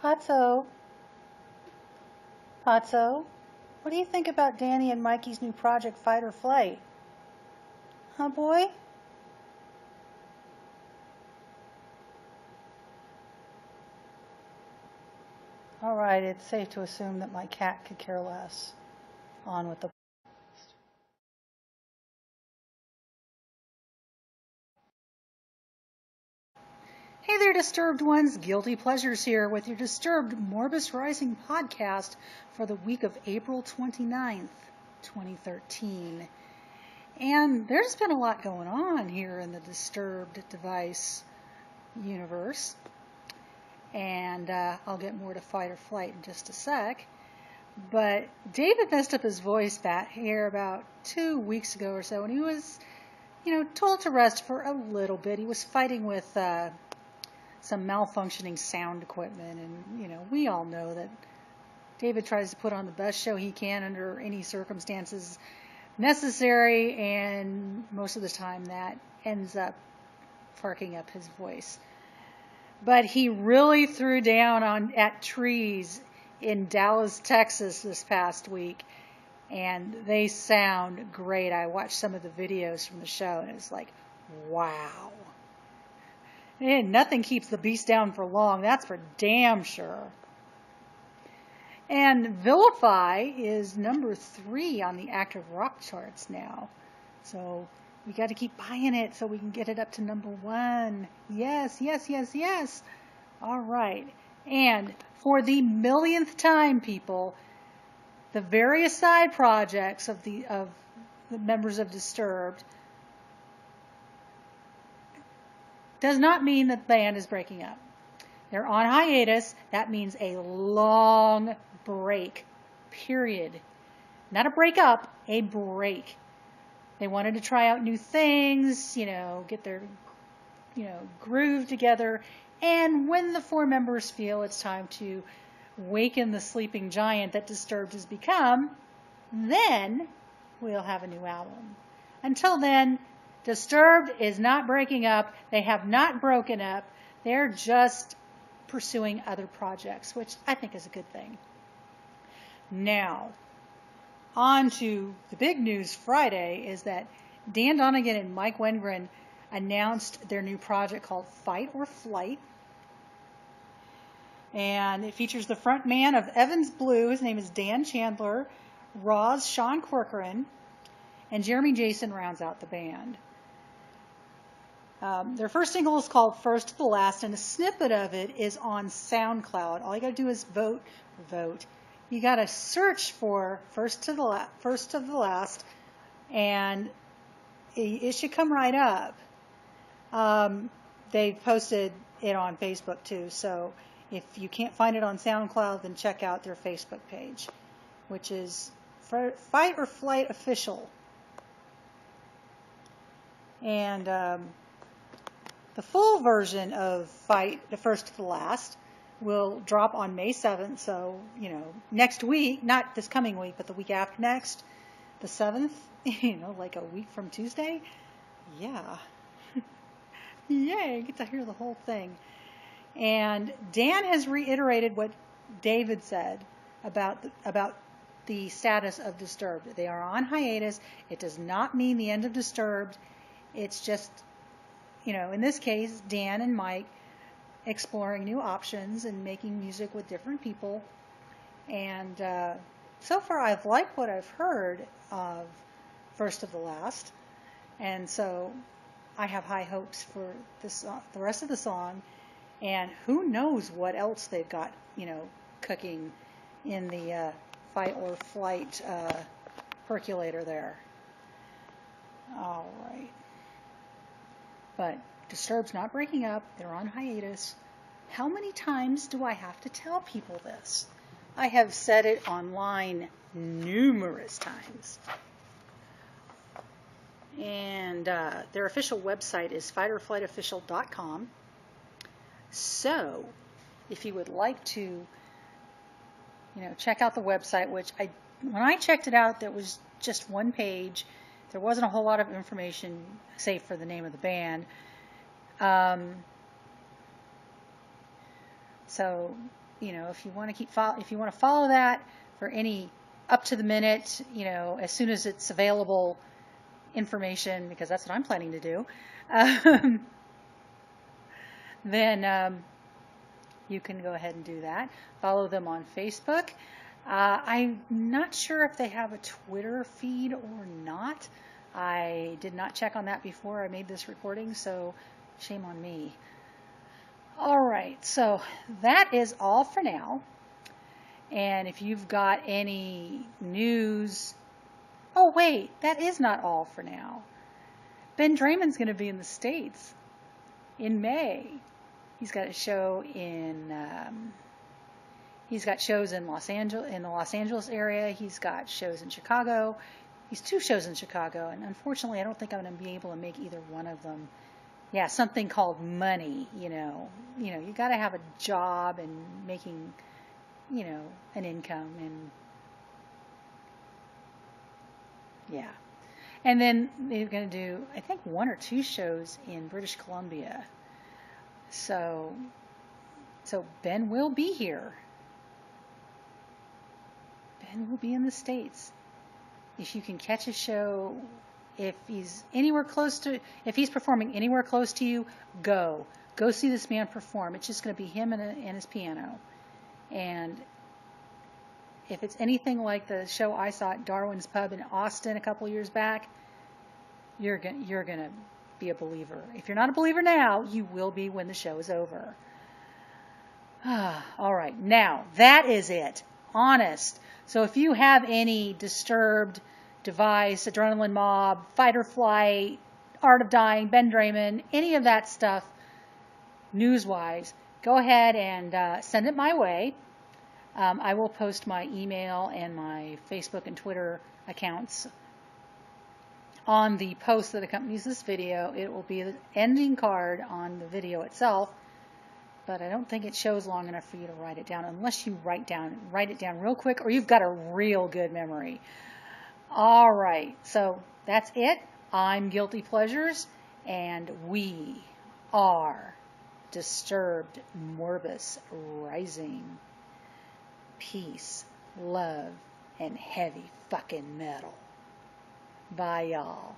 Patso, Patso, what do you think about Danny and Mikey's new project, Fight or Flight? Huh, boy? All right, it's safe to assume that my cat could care less. On with the... Hey there, Disturbed Ones. Guilty Pleasures here with your Disturbed Morbus Rising podcast for the week of April 29th, 2013. And there's been a lot going on here in the Disturbed Device universe. And I'll get more to Fight or Flight in just a sec. But David messed up his voice back here about 2 weeks ago or so, and he was, told to rest for a little bit. He was fighting with some malfunctioning sound equipment, and, we all know that David tries to put on the best show he can under any circumstances necessary, and most of the time that ends up farking up his voice. But he really threw down at trees in Dallas, Texas this past week, and they sound great. I watched some of the videos from the show, and it's like, wow. And nothing keeps the beast down for long, that's for damn sure. And Vilify is number 3 on the active rock charts now. So we got to keep buying it so we can get it up to number 1. Yes, yes, yes, yes. All right. And for the millionth time, people, the various side projects of the members of Disturbed does not mean that the band is breaking up. They're on hiatus. That means a long break, period. Not a breakup, a break. They wanted to try out new things, get their, groove together. And when the 4 members feel it's time to waken the sleeping giant that Disturbed has become, then we'll have a new album. Until then, Disturbed is not breaking up. They have not broken up. They're just pursuing other projects, which I think is a good thing. Now, on to the big news Friday is that Dan Donegan and Mike Wengren announced their new project called Fight or Flight. And it features the front man of Evans Blue. His name is Dan Chandler, Roz Sean Corcoran, and Jeremy Jason rounds out the band. Their first single is called First to the Last, and a snippet of it is on SoundCloud. All you got to do is vote. You got to search for First to the Last, and it should come right up. They posted it on Facebook too, so if you can't find it on SoundCloud, then check out their Facebook page, which is Fight or Flight Official. And the full version of Fight, the First to the Last, will drop on May 7th. So, next week, not this coming week, but the week after next, the 7th, like a week from Tuesday. Yeah. Yay, get to hear the whole thing. And Dan has reiterated what David said about the status of Disturbed. They are on hiatus. It does not mean the end of Disturbed. It's just, in this case, Dan and Mike exploring new options and making music with different people. And so far I've liked what I've heard of First of the Last. And so I have high hopes for this, the rest of the song. And who knows what else they've got, cooking in the Fight or Flight percolator there. All right. But Disturbed's not breaking up. They're on hiatus. How many times do I have to tell people this? I have said it online numerous times. And their official website is fightorflightofficial.com. So, if you would like to, check out the website, which when I checked it out, there was just one page. There wasn't a whole lot of information, save for the name of the band. So if you want to follow that for any up to the minute, as soon as it's available information, because that's what I'm planning to do, then you can go ahead and do that. Follow them on Facebook. I'm not sure if they have a Twitter feed or not. I did not check on that before I made this recording, so shame on me. All right, so that is all for now. And if you've got any news, oh wait, that is not all for now. Ben Draymond's going to be in the States in May. He's got a show he's got shows in the Los Angeles area. He's got shows in Chicago. He's 2 shows in Chicago, and unfortunately, I don't think I'm going to be able to make either one of them. Yeah, something called money, you got to have a job and making, an income, and yeah. And then they're going to do, I think, 1 or 2 shows in British Columbia. So Ben will be here. Ben will be in the States. If you can catch a show, if he's performing anywhere close to you, go see this man perform. It's just going to be him and his piano. And if it's anything like the show I saw at Darwin's Pub in Austin a couple years back, you're going to be a believer. If you're not a believer now, you will be when the show is over. All right, now that is it. Honest. So if you have any Disturbed, Device, Adrenaline Mob, Fight or Flight, Art of Dying, Ben Draymond, any of that stuff, news-wise, go ahead and send it my way. I will post my email and my Facebook and Twitter accounts on the post that accompanies this video. It will be the ending card on the video itself, but I don't think it shows long enough for you to write it down unless you write it down real quick, or you've got a real good memory. All right, so that's it. I'm Guilty Pleasures, and we are Disturbed Morbus Rising. Peace, love, and heavy fucking metal. Bye, y'all.